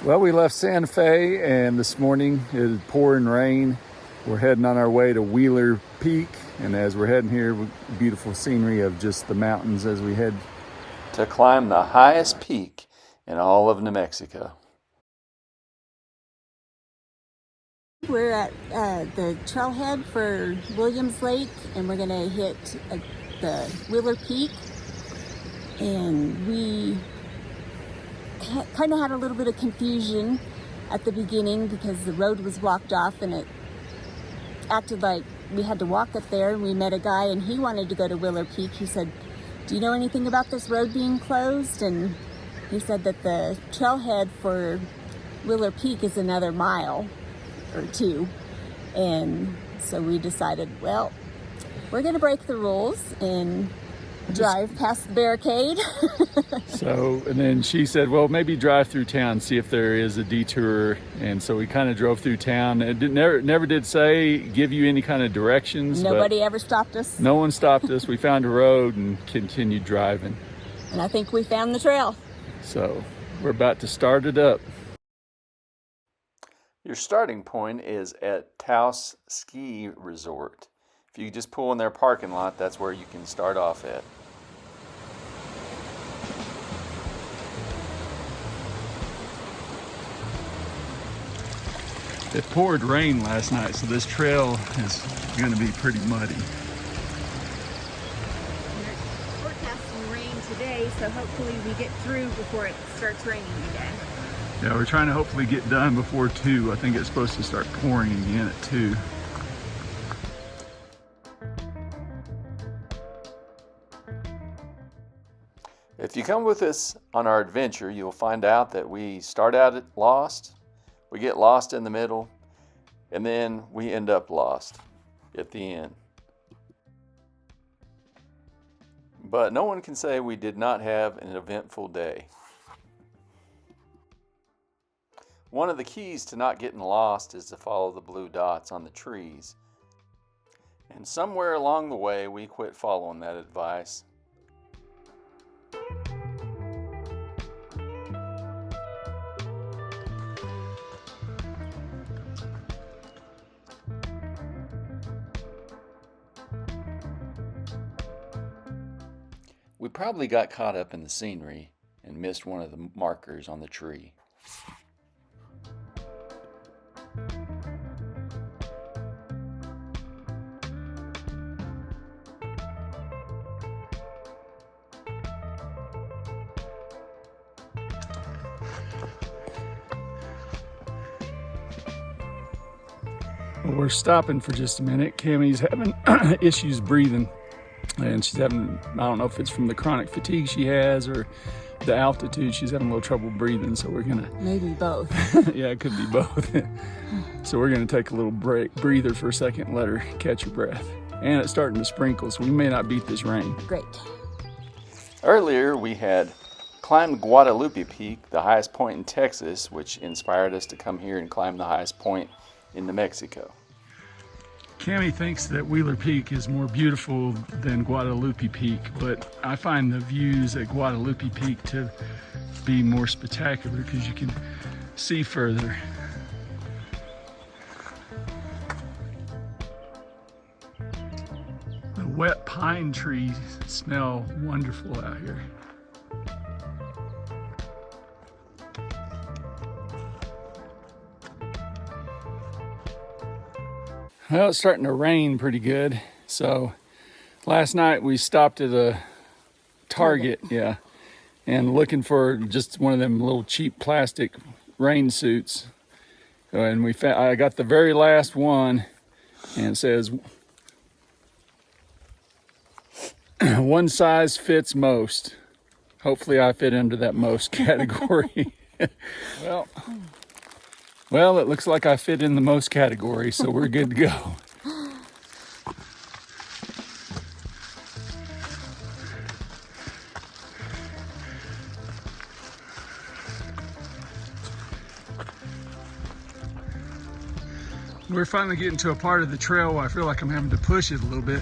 Well, we left Santa Fe and this morning it is pouring rain. We're heading on our way to Wheeler Peak, and as we're heading here, beautiful scenery of just the mountains as we head to climb the highest peak in all of New Mexico. We're at the trailhead for Williams Lake, and we're gonna hit the Wheeler Peak. And we kind of had a little bit of confusion at the beginning because the road was blocked off and it acted like we had to walk up there. And we met a guy and he wanted to go to Wheeler Peak. He said, "Do you know anything about this road being closed?" And he said that the trailhead for Wheeler Peak is another mile or two. And so we decided, well, we're gonna break the rules and drive past the barricade. And then she said, well, maybe drive through town, see if there is a detour. And so we kind of drove through town. It never did give you any kind of directions. Nobody ever stopped us. No one stopped us. We found a road and continued driving. And I think we found the trail. So we're about to start it up. Your starting point is at Taos Ski Resort. If you just pull in their parking lot, that's where you can start off at. It poured rain last night, so this trail is going to be pretty muddy. We're forecasting rain today, so hopefully we get through before it starts raining again. Yeah, we're trying to hopefully get done before 2. I think it's supposed to start pouring again at 2. If you come with us on our adventure, you'll find out that we start out lost, we get lost in the middle, and then we end up lost at the end. But no one can say we did not have an eventful day. One of the keys to not getting lost is to follow the blue dots on the trees. And somewhere along the way, we quit following that advice. We probably got caught up in the scenery and missed one of the markers on the tree. Well, we're stopping for just a minute. Cammie's having issues breathing. And she's having, I don't know if it's from the chronic fatigue she has or the altitude, she's having a little trouble breathing. So we're gonna... Maybe both. Yeah, it could be both. So we're gonna take a little breather for a second, let her catch her breath. And it's starting to sprinkle, so we may not beat this rain. Great. Earlier we had climbed Guadalupe Peak, the highest point in Texas, which inspired us to come here and climb the highest point in New Mexico. Cammie thinks that Wheeler Peak is more beautiful than Guadalupe Peak, but I find the views at Guadalupe Peak to be more spectacular because you can see further. The wet pine trees smell wonderful out here. Well, it's starting to rain pretty good. So last night we stopped at a Target, yeah, and looking for just one of them little cheap plastic rain suits. And I got the very last one, and it says, "One size fits most." Hopefully I fit into that most category. Well, it looks like I fit in the most category, so we're good to go. We're finally getting to a part of the trail where I feel like I'm having to push it a little bit.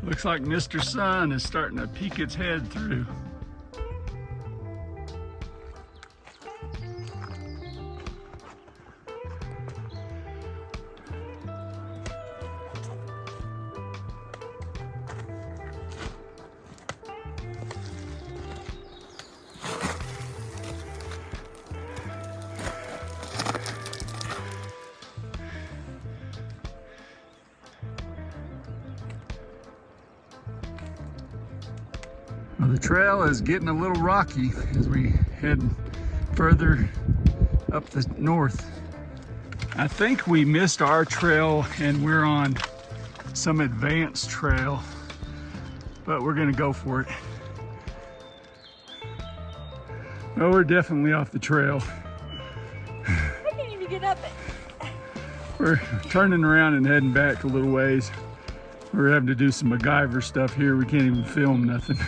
Looks like Mr. Sun is starting to peek its head through. Well, the trail is getting a little rocky as we head further up the north. I think we missed our trail and we're on some advanced trail, but we're gonna go for it. Well, we're definitely off the trail. I can't even get up it. We're turning around and heading back a little ways. We're having to do some MacGyver stuff here. We can't even film nothing.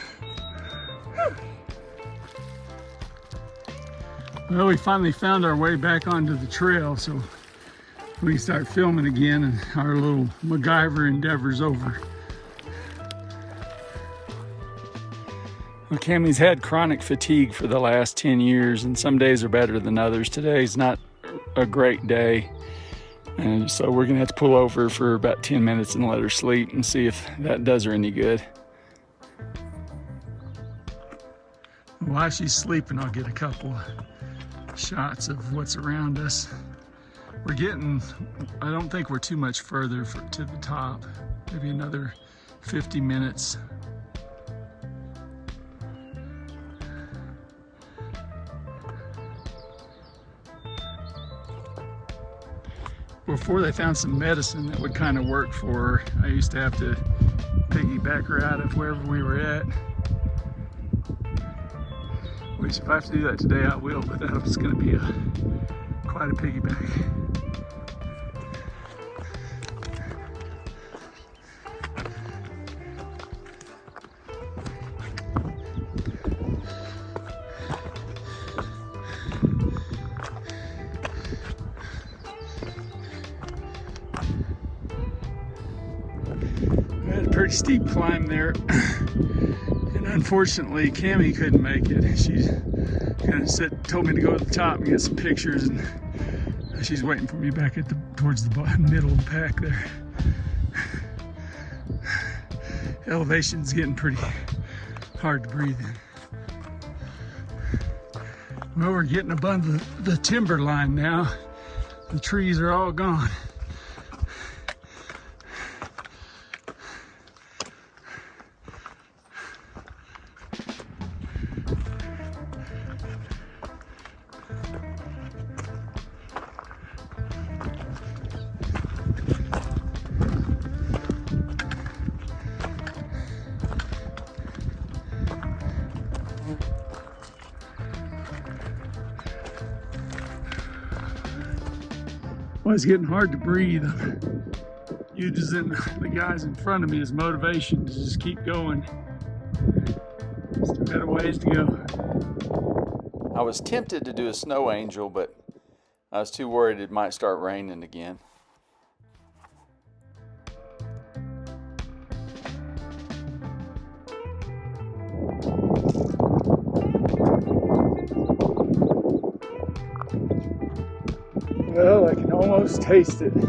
Well, we finally found our way back onto the trail, so we can start filming again and our little MacGyver endeavor's over. Well, Cammie's had chronic fatigue for the last 10 years, and some days are better than others. Today's not a great day, and so we're gonna have to pull over for about 10 minutes and let her sleep and see if that does her any good. While she's sleeping, I'll get a couple of shots of what's around us. We're getting, I don't think we're too much further to the top, maybe another 50 minutes. Before they found some medicine that would kind of work for her, I used to have to piggyback her out of wherever we were at. Which if I have to do that today, I will, but that was going to be quite a piggyback. We had a pretty steep climb there. Unfortunately, Cammie couldn't make it. She kind of told me to go to the top and get some pictures, and she's waiting for me back at towards the middle of the pack there. Elevation's getting pretty hard to breathe in. Well, we're getting above the timber line now. The trees are all gone. Well, it's getting hard to breathe. Using the guys in front of me as motivation to just keep going. Still got a ways to go. I was tempted to do a snow angel, but I was too worried it might start raining again. Well, I can almost taste it. Oh,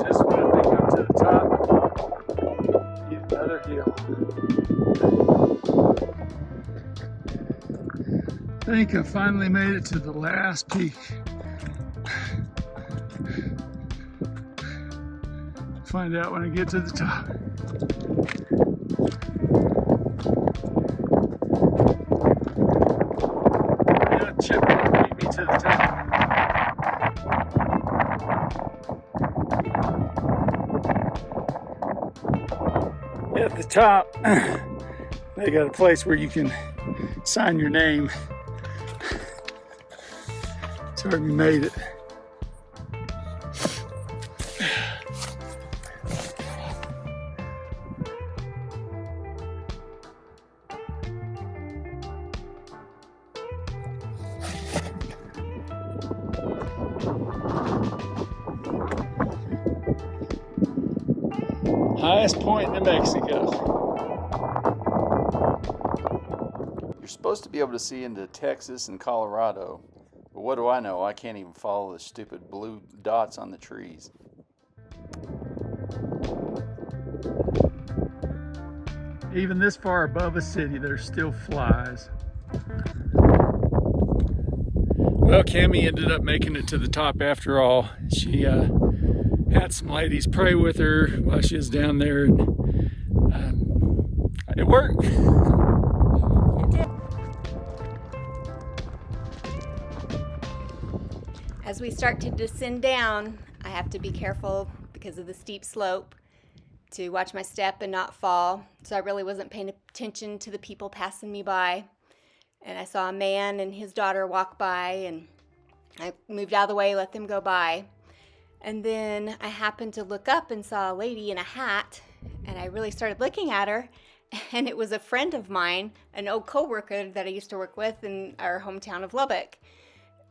just when I think I'm to the top, need another hill. I think I finally made it to the last peak. Find out when I get to the top. Chip will beat me to the top. At the top, they got a place where you can sign your name. So we made it. highest point in New Mexico. You're supposed to be able to see into Texas and Colorado, but what do I know? I can't even follow the stupid blue dots on the trees. Even this far above a city, there's still flies. Well, Cammie ended up making it to the top after all. She had some ladies pray with her while she was down there, and it worked. As we start to descend down, I have to be careful because of the steep slope to watch my step and not fall. So I really wasn't paying attention to the people passing me by. And I saw a man and his daughter walk by, and I moved out of the way, let them go by. And then I happened to look up and saw a lady in a hat, and I really started looking at her. And it was a friend of mine, an old coworker that I used to work with in our hometown of Lubbock.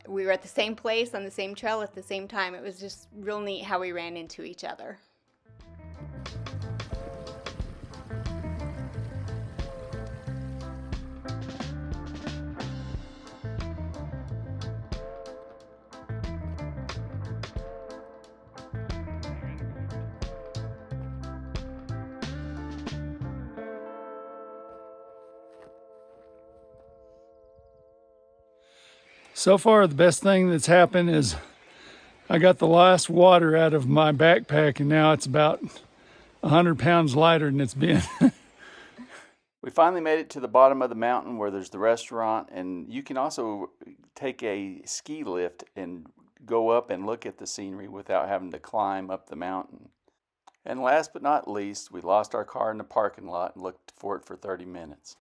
We were at the same place on the same trail at the same time. It was just real neat how we ran into each other. So far, the best thing that's happened is I got the last water out of my backpack, and now it's about 100 pounds lighter than it's been. We finally made it to the bottom of the mountain where there's the restaurant, and you can also take a ski lift and go up and look at the scenery without having to climb up the mountain. And last but not least, we lost our car in the parking lot and looked for it for 30 minutes.